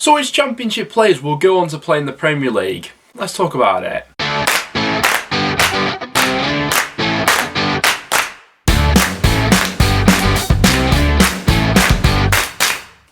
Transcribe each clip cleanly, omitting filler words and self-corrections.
So which Championship players will go on to play in the Premier League? Let's talk about it.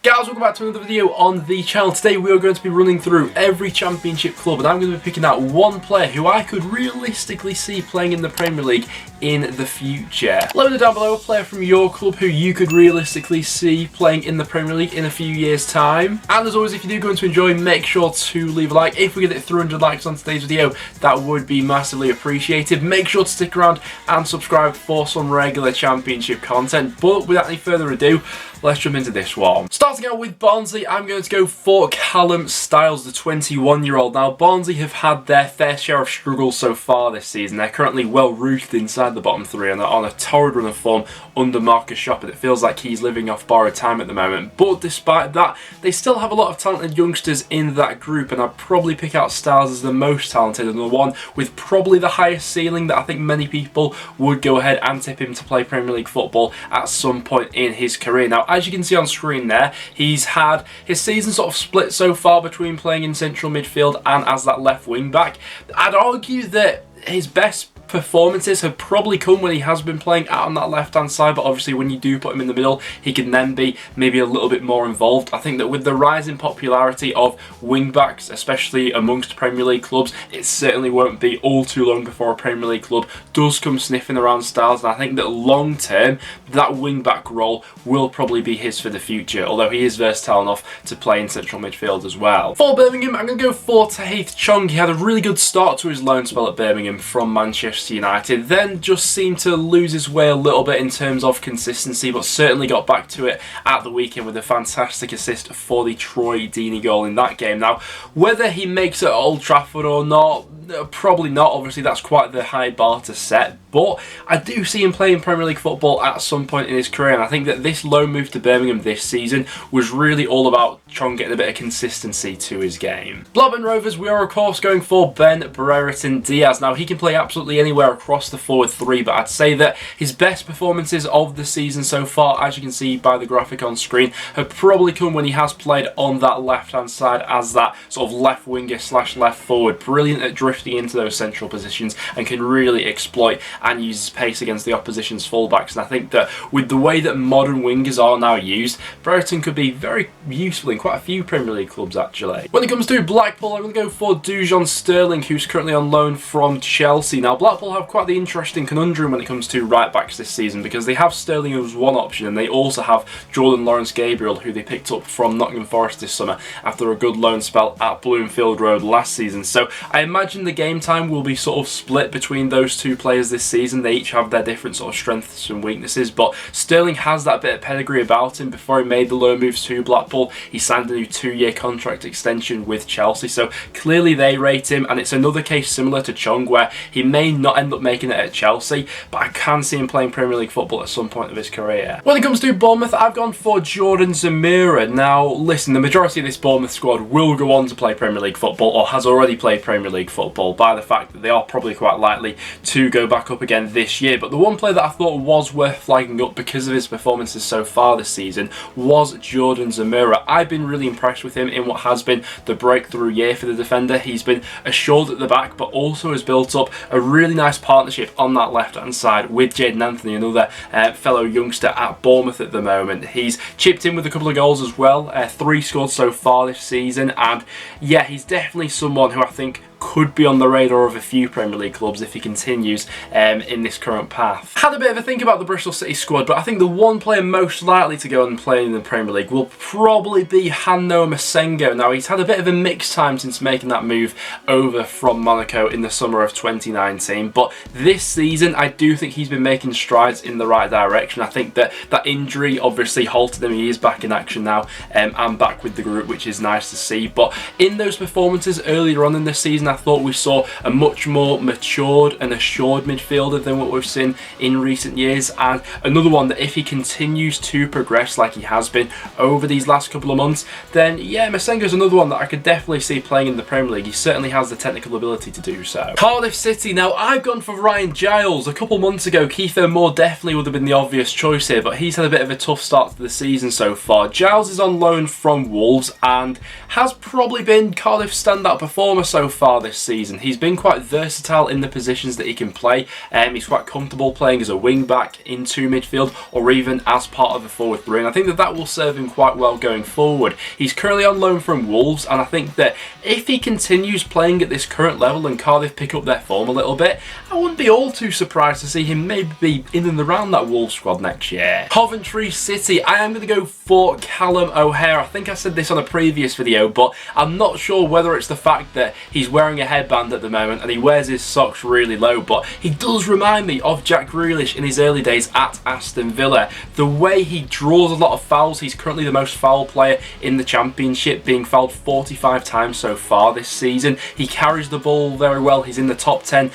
Guys, welcome back to another video on the channel. Today we are going to be running through every Championship club and I'm going to be picking out one player who I could realistically see playing in the Premier League in the future. Let me know down below a player from your club who you could realistically see playing in the Premier League in a few years' time. And as always, if you do go to enjoy, make sure to leave a like. If we get it 300 likes on today's video, that would be massively appreciated. Make sure to stick around and subscribe for some regular Championship content. But without any further ado, let's jump into this one. Starting out with Barnsley, I'm going to go for Callum Styles, the 21-year-old. Now, Barnsley have had their fair share of struggles so far this season. They're currently well rooted inside the bottom three and are on a torrid run of form under Marcus Shopper. It feels like he's living off borrowed time at the moment. But despite that, they still have a lot of talented youngsters in that group, and I'd probably pick out Styles as the most talented and the one with probably the highest ceiling that I think many people would go ahead and tip him to play Premier League football at some point in his career. Now, as you can see on screen there, he's had his season sort of split so far between playing in central midfield and as that left wing back. I'd argue that his best performances have probably come when he has been playing out on that left hand side, but obviously when you do put him in the middle, he can then be maybe a little bit more involved. I think that with the rising popularity of wing backs, especially amongst Premier League clubs, it certainly won't be all too long before a Premier League club does come sniffing around Styles, and I think that long term that wing back role will probably be his for the future, although he is versatile enough to play in central midfield as well. For Birmingham, I'm going to go for Tahith Chong. He had a really good start to his loan spell at Birmingham from Manchester United, then just seemed to lose his way a little bit in terms of consistency, but certainly got back to it at the weekend with a fantastic assist for the Troy Deeney goal in that game. Now, whether he makes it at Old Trafford or not, probably not. Obviously, that's quite the high bar to set, but I do see him playing Premier League football at some point in his career, and I think that this loan move to Birmingham this season was really all about Chong getting a bit of consistency to his game. Blackburn Rovers, we are of course going for Ben Brereton Diaz. Now, he can play absolutely anywhere across the forward three, but I'd say that his best performances of the season so far, as you can see by the graphic on screen, have probably come when he has played on that left hand side as that sort of left winger slash left forward. Brilliant at drifting into those central positions and can really exploit and use his pace against the opposition's fullbacks. And I think that with the way that modern wingers are now used, Brereton could be very useful in quite a few Premier League clubs actually. When it comes to Blackpool, I'm going to go for Dujon Sterling, who's currently on loan from Chelsea. Now, Blackpool have quite the interesting conundrum when it comes to right backs this season, because they have Sterling as one option and they also have Jordan Lawrence Gabriel, who they picked up from Nottingham Forest this summer after a good loan spell at Bloomfield Road last season. So I imagine the game time will be sort of split between those two players this season. They each have their different sort of strengths and weaknesses, but Sterling has that bit of pedigree about him. Before he made the loan moves to Blackpool, he signed a new 2-year contract extension with Chelsea, so clearly they rate him, and it's another case similar to Chong where he may not end up making it at Chelsea, but I can see him playing Premier League football at some point of his career. When it comes to Bournemouth, I've gone for Jordan Zamira. Now listen, the majority of this Bournemouth squad will go on to play Premier League football or has already played Premier League football by the fact that they are probably quite likely to go back up again this year. But the one player that I thought was worth flagging up because of his performances so far this season was Jordan Zamira. I've been really impressed with him in what has been the breakthrough year for the defender. He's been assured at the back, but also has built up a really nice partnership on that left hand side with Jayden Anthony, another fellow youngster at Bournemouth at the moment. He's chipped in with a couple of goals as well, 3 scored so far this season, and yeah, he's definitely someone who I think could be on the radar of a few Premier League clubs if he continues in this current path. Had a bit of a think about the Bristol City squad, but I think the one player most likely to go and play in the Premier League will probably be Hanno Masengo. Now, he's had a bit of a mixed time since making that move over from Monaco in the summer of 2019, but this season I do think he's been making strides in the right direction. I think that that injury obviously halted him. He is back in action now and back with the group, which is nice to see, but in those performances earlier on in the season, I thought we saw a much more matured and assured midfielder than what we've seen in recent years, and another one that if he continues to progress like he has been over these last couple of months, then yeah, Masenga's another one that I could definitely see playing in the Premier League. He certainly has the technical ability to do so. Cardiff City, now I've gone for Ryan Giles. A couple months ago, Kiefer Moore definitely would have been the obvious choice here, but he's had a bit of a tough start to the season so far. Giles is on loan from Wolves and has probably been Cardiff's standout performer so far this season. He's been quite versatile in the positions that he can play. He's quite comfortable playing as a wing back into midfield or even as part of a forward three, and I think that that will serve him quite well going forward. He's currently on loan from Wolves, and I think that if he continues playing at this current level and Cardiff pick up their form a little bit, I wouldn't be all too surprised to see him maybe be in and around that Wolves squad next year. Coventry City, I am going to go for Callum O'Hare. I think I said this on a previous video, but I'm not sure whether it's the fact that he's wearing a headband at the moment and he wears his socks really low, but he does remind me of Jack Grealish in his early days at Aston Villa. The way he draws a lot of fouls, he's currently the most foul player in the Championship, being fouled 45 times so far this season. He carries the ball very well. He's in the top 10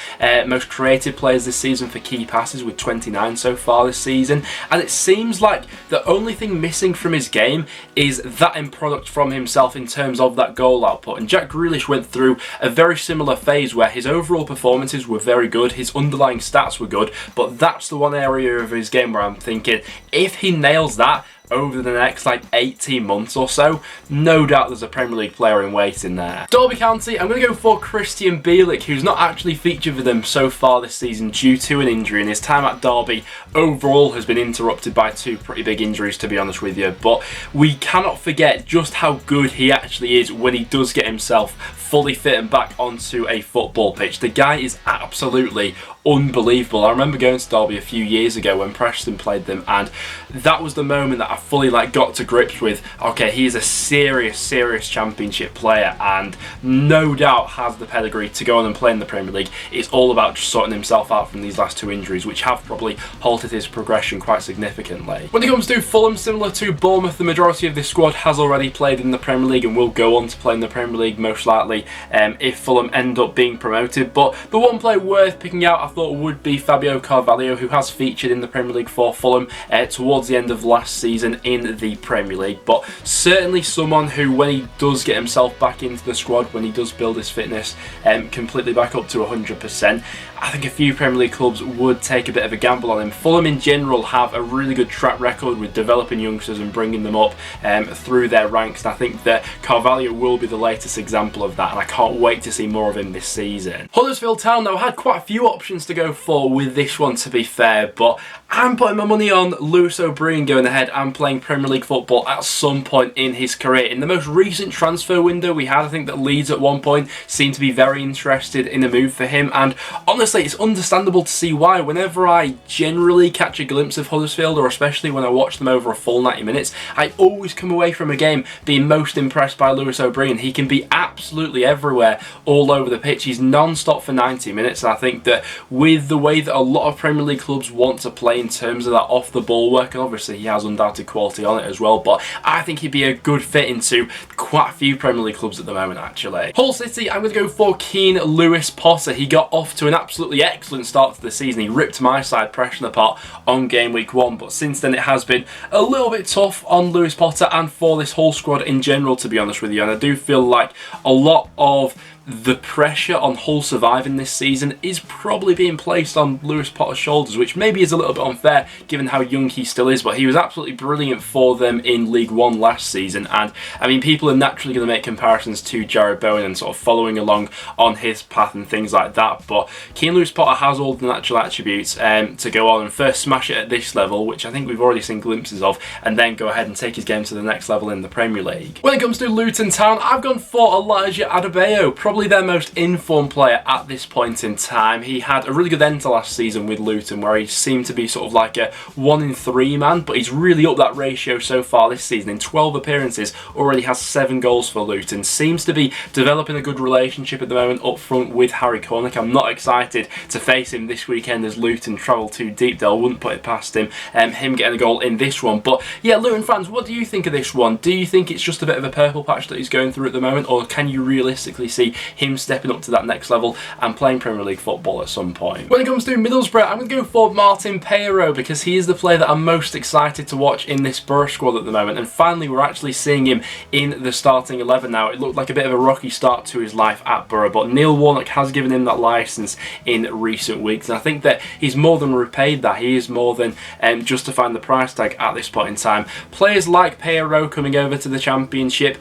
most creative players this season for key passes with 29 so far this season, and it seems like the only thing missing from his game is that end product from himself in terms of that goal output. And Jack Grealish went through a very similar phase where his overall performances were very good, his underlying stats were good, but that's the one area of his game where I'm thinking if he nails that over the next like 18 months or so, no doubt there's a Premier League player in waiting there. Derby County, I'm going to go for Christian Bielik, who's not actually featured for them so far this season due to an injury, and his time at Derby overall has been interrupted by two pretty big injuries, to be honest with you, but we cannot forget just how good he actually is when he does get himself fully fit and back onto a football pitch. The guy is absolutely unbelievable. I remember going to Derby a few years ago when Preston played them, and that was the moment that I fully got to grips with, okay, he's a serious Championship player and no doubt has the pedigree to go on and play in the Premier League. It's all about just sorting himself out from these last two injuries, which have probably halted his progression quite significantly. When it comes to Fulham, similar to Bournemouth, the majority of this squad has already played in the Premier League and will go on to play in the Premier League most likely if Fulham end up being promoted. But the one player worth picking out I thought would be Fabio Carvalho, who has featured in the Premier League for Fulham towards the end of last season in the Premier League, but certainly someone who, when he does get himself back into the squad, when he does build his fitness completely back up to 100%, I think a few Premier League clubs would take a bit of a gamble on him. Fulham in general have a really good track record with developing youngsters and bringing them up through their ranks, and I think that Carvalho will be the latest example of that, and I can't wait to see more of him this season. Huddersfield Town, though, had quite a few options to go for with this one, to be fair, but I'm putting my money on Lewis O'Brien going ahead and playing Premier League football at some point in his career. In the most recent transfer window we had, I think that Leeds at one point seemed to be very interested in a move for him, and honestly it's understandable to see why. Whenever I generally catch a glimpse of Huddersfield, or especially when I watch them over a full 90 minutes, I always come away from a game being most impressed by Lewis O'Brien. He can be absolutely everywhere, all over the pitch. He's non-stop for 90 minutes, and I think that with the way that a lot of Premier League clubs want to play in terms of that off the ball work, and obviously he has undoubted quality on it as well, but I think he'd be a good fit into quite a few Premier League clubs at the moment actually. Hull City, I'm going to go for Keane Lewis Potter. He got off to an absolutely excellent start to the season. He ripped my side Preston apart on game week 1, but since then it has been a little bit tough on Lewis Potter and for this whole squad in general, to be honest with you, and I do feel like a lot of the pressure on Hull surviving this season is probably being placed on Lewis Potter's shoulders, which maybe is a little bit unfair given how young he still is, but he was absolutely brilliant for them in League One last season, and I mean, people are naturally going to make comparisons to Jared Bowen and sort of following along on his path and things like that, but Keane Lewis Potter has all the natural attributes to go on and first smash it at this level, which I think we've already seen glimpses of, and then go ahead and take his game to the next level in the Premier League. When it comes to Luton Town, I've gone for Elijah Adebayo, probably their most informed player at this point in time. He had a really good end to last season with Luton, where he seemed to be sort of like a 1 in 3 man, but he's really up that ratio so far this season. In 12 appearances, already has 7 goals for Luton. Seems to be developing a good relationship at the moment up front with Harry Cornick. I'm not excited to face him this weekend as Luton travel to Deepdale. Wouldn't put it past him, him getting a goal in this one. But yeah, Luton fans, what do you think of this one? Do you think it's just a bit of a purple patch that he's going through at the moment, or can you realistically see him stepping up to that next level and playing Premier League football at some point. When it comes to Middlesbrough, I'm going to go for Martin Peterborough because he is the player that I'm most excited to watch in this Borough squad at the moment, and finally we're actually seeing him in the starting 11 now. It looked like a bit of a rocky start to his life at Borough, but Neil Warnock has given him that licence in recent weeks, and I think that he's more than repaid that. He is more than justifying the price tag at this point in time. Players like Peterborough coming over to the Championship,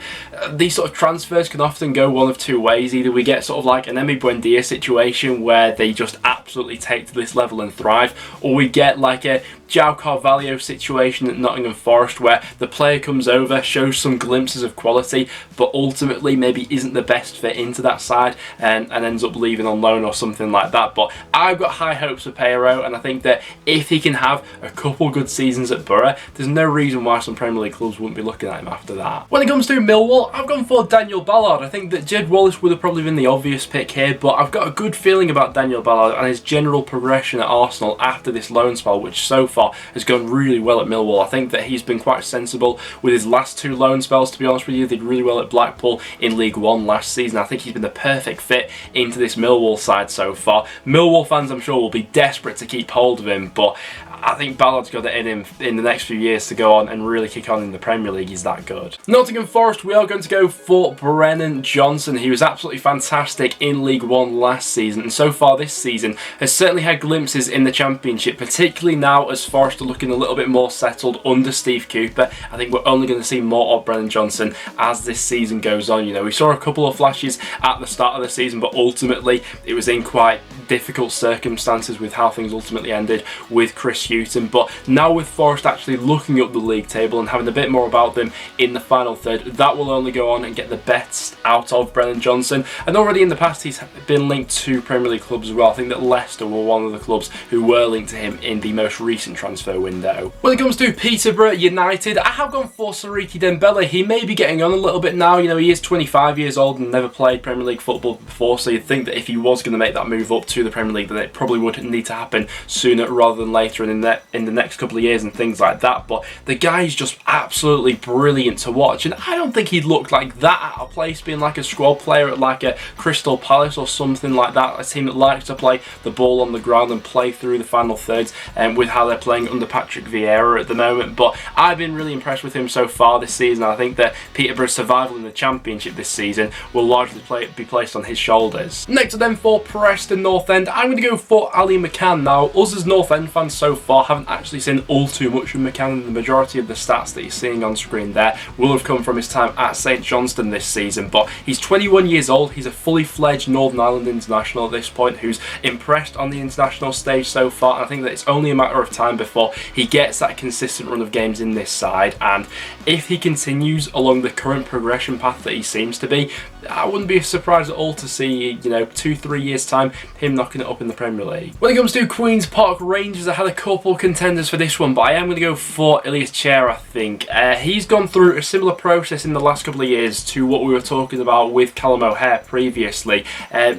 these sort of transfers can often go one of two ways. Either we get sort of like an Emi Buendia situation where they just absolutely take to this level and thrive, or we get like a João Carvalho situation at Nottingham Forest where the player comes over, shows some glimpses of quality, but ultimately maybe isn't the best fit into that side and ends up leaving on loan or something like that. But I've got high hopes for Peterborough, and I think that if he can have a couple good seasons at Borough, there's no reason why some Premier League clubs wouldn't be looking at him after that. When it comes to Millwall, I've gone for Daniel Ballard. I think that Jed Wallace would have probably been the obvious pick here, but I've got a good feeling about Daniel Ballard and his general progression at Arsenal after this loan spell, which so far has gone really well at Millwall. I think that he's been quite sensible with his last two loan spells, to be honest with you. They did really well at Blackpool in League One last season. I think he's been the perfect fit into this Millwall side so far. Millwall fans, I'm sure, will be desperate to keep hold of him, but I think Ballard's got it in him in the next few years to go on and really kick on in the Premier League. He's that good. Nottingham Forest, we are going to go for Brennan Johnson. He was absolutely fantastic in League One last season, and so far this season has certainly had glimpses in the Championship, particularly now as Forest are looking a little bit more settled under Steve Cooper. I think we're only going to see more of Brennan Johnson as this season goes on. You know, we saw a couple of flashes at the start of the season, but ultimately it was in quite difficult circumstances with how things ultimately ended with Chris Hughton. But now with Forest actually looking up the league table and having a bit more about them in the final third, that will only go on and get the best out of Brennan Johnson. And already in the past he's been linked to Premier League clubs as well. I think that Leicester were one of the clubs who were linked to him in the most recent transfer window. When it comes to Peterborough United, I have gone for Sariki Dembele. He may be getting on a little bit now. You know, he is 25 years old and never played Premier League football before, so you'd think that if he was going to make that move up to the Premier League, then it probably would need to happen sooner rather than later and in the next couple of years and things like that. But the guy's just absolutely brilliant to watch, and I don't think he'd look like that out of place being like a squad player at like a Crystal Palace or something like that, a team that likes to play the ball on the ground and play through the final thirds, with how they're playing under Patrick Vieira at the moment. But I've been really impressed with him so far this season. I think that Peterborough's survival in the Championship this season will largely be placed on his shoulders. Next up then for Preston North End, I'm going to go for Ali McCann. Now, us as North End fans so far haven't actually seen all too much of McCann, and the majority of the stats that you're seeing on screen there will have come from his time at St Johnstone this season. But he's 21 years old, he's a fully fledged Northern Ireland international at this point who's impressed on the international stage so far, and I think that it's only a matter of time before he gets that consistent run of games in this side. And if he continues along the current progression path that he seems to be, I wouldn't be surprised at all to see, you know, 2-3 years time him knocking it up in the Premier League. When it comes to Queen's Park Rangers, I had a couple contenders for this one, but I am going to go for Ilias Chair. I think he's gone through a similar process in the last couple of years to what we were talking about with Callum O'Hare previously.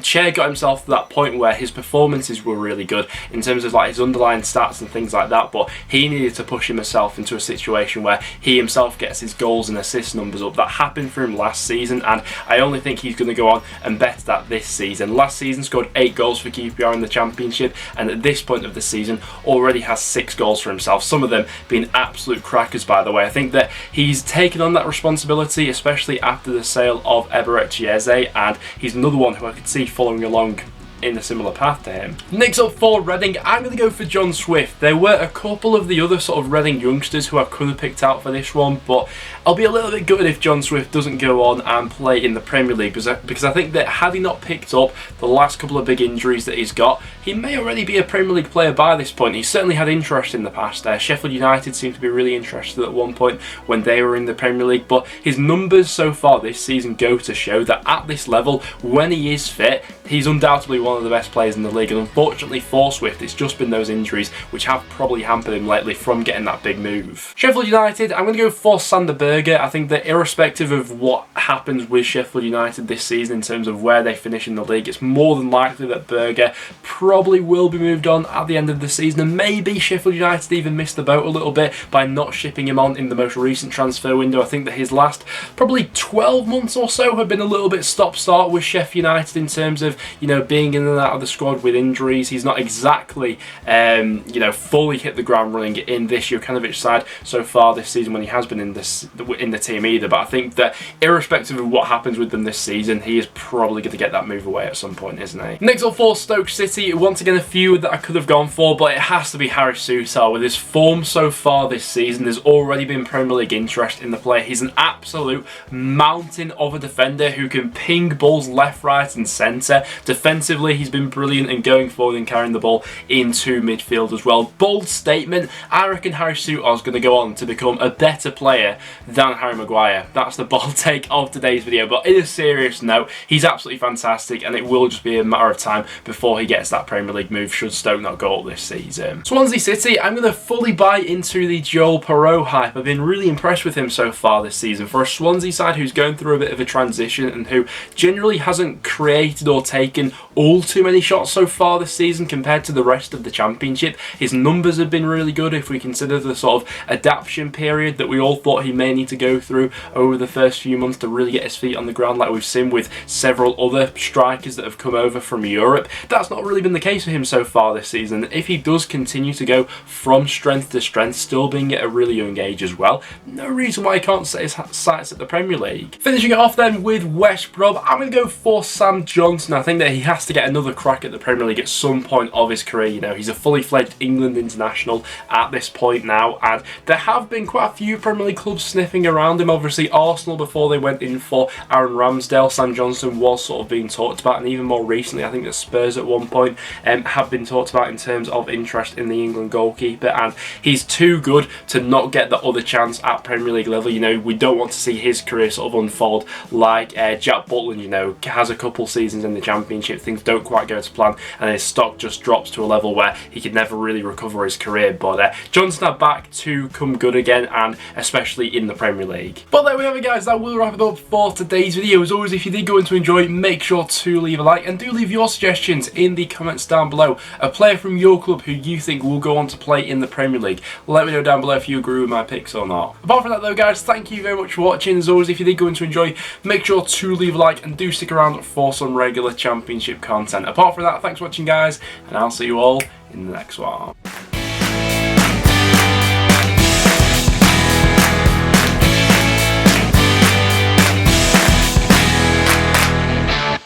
Chair got himself to that point where his performances were really good in terms of like his underlying stats and things like that, but he needed to push himself into a situation where he himself gets his goals and assist numbers up. That happened for him last season, and I only think he's going to go on and better that this season. Last season scored 8 goals for QPR in the Championship, and at this point of the season already has 6 goals for himself, some of them being absolute crackers, by the way. I think that he's taken on that responsibility, especially after the sale of Eberechi Eze, and he's another one who I could see following along in a similar path to him. Next up for Reading, I'm going to go for John Swift. There were a couple of the other sort of Reading youngsters who I could have picked out for this one, but I'll be a little bit gutted if John Swift doesn't go on and play in the Premier League, because I think that had he not picked up the last couple of big injuries that he's got, he may already be a Premier League player by this point. He's certainly had interest in the past. Sheffield United seemed to be really interested at one point when they were in the Premier League, but his numbers so far this season go to show that at this level, when he is fit, he's undoubtedly one one of the best players in the league, and unfortunately for Swift, it's just been those injuries which have probably hampered him lately from getting that big move. Sheffield United, I'm going to go for Sander Berge. I think that irrespective of what happens with Sheffield United this season in terms of where they finish in the league, it's more than likely that Berge probably will be moved on at the end of the season, and maybe Sheffield United even missed the boat a little bit by not shipping him on in the most recent transfer window. I think that his last probably 12 months or so have been a little bit stop-start with Sheffield United in terms of, you know, being in and out of the squad with injuries. He's not exactly, you know, fully hit the ground running in this Jokanovic side so far this season when he has been in the team either. But I think that irrespective of what happens with them this season, he is probably going to get that move away at some point, isn't he? Next up for Stoke City, once again a few that I could have gone for, but it has to be Harry Souttar. With his form so far this season, there's already been Premier League interest in the player. He's an absolute mountain of a defender who can ping balls left, right and centre. Defensively, he's been brilliant in going forward and carrying the ball into midfield as well. Bold statement, I reckon Harry Souttar is going to go on to become a better player than Harry Maguire. That's the bold take of today's video, but in a serious note, he's absolutely fantastic, and it will just be a matter of time before he gets that Premier League move should Stoke not go up this season. Swansea City, I'm going to fully buy into the Joel Perreault hype. I've been really impressed with him so far this season. For a Swansea side who's going through a bit of a transition and who generally hasn't created or taken all too many shots so far this season compared to the rest of the Championship, his numbers have been really good if we consider the sort of adaptation period that we all thought he may need to go through over the first few months to really get his feet on the ground, like we've seen with several other strikers that have come over from Europe. That's not really been the case for him so far this season. If he does continue to go from strength to strength, still being at a really young age as well, no reason why he can't set his sights at the Premier League. Finishing it off then with West Brom, I'm going to go for Sam Johnson. I think that he has to get another crack at the Premier League at some point of his career. You know, he's a fully fledged England international at this point now, and there have been quite a few Premier League clubs sniffing around him. Obviously Arsenal, before they went in for Aaron Ramsdale, Sam Johnson was sort of being talked about, and even more recently I think that Spurs at one point have been talked about in terms of interest in the England goalkeeper, and he's too good to not get the other chance at Premier League level. You know, we don't want to see his career sort of unfold like Jack Butland, you know, has a couple seasons in the Championship, things don't quite go to plan, and his stock just drops to a level where he could never really recover his career. But Johnson are back to come good again, and especially in the Premier League. But there we have it, guys. That will wrap it up for today's video. As always, if you did go on to enjoy, make sure to leave a like, and do leave your suggestions in the comments down below. A player from your club who you think will go on to play in the Premier League. Let me know down below if you agree with my picks or not. Apart from that though, guys, thank you very much for watching. As always, if you did go on to enjoy, make sure to leave a like, and do stick around for some regular Championship content. Apart from that, thanks for watching, guys, and I'll see you all in the next one.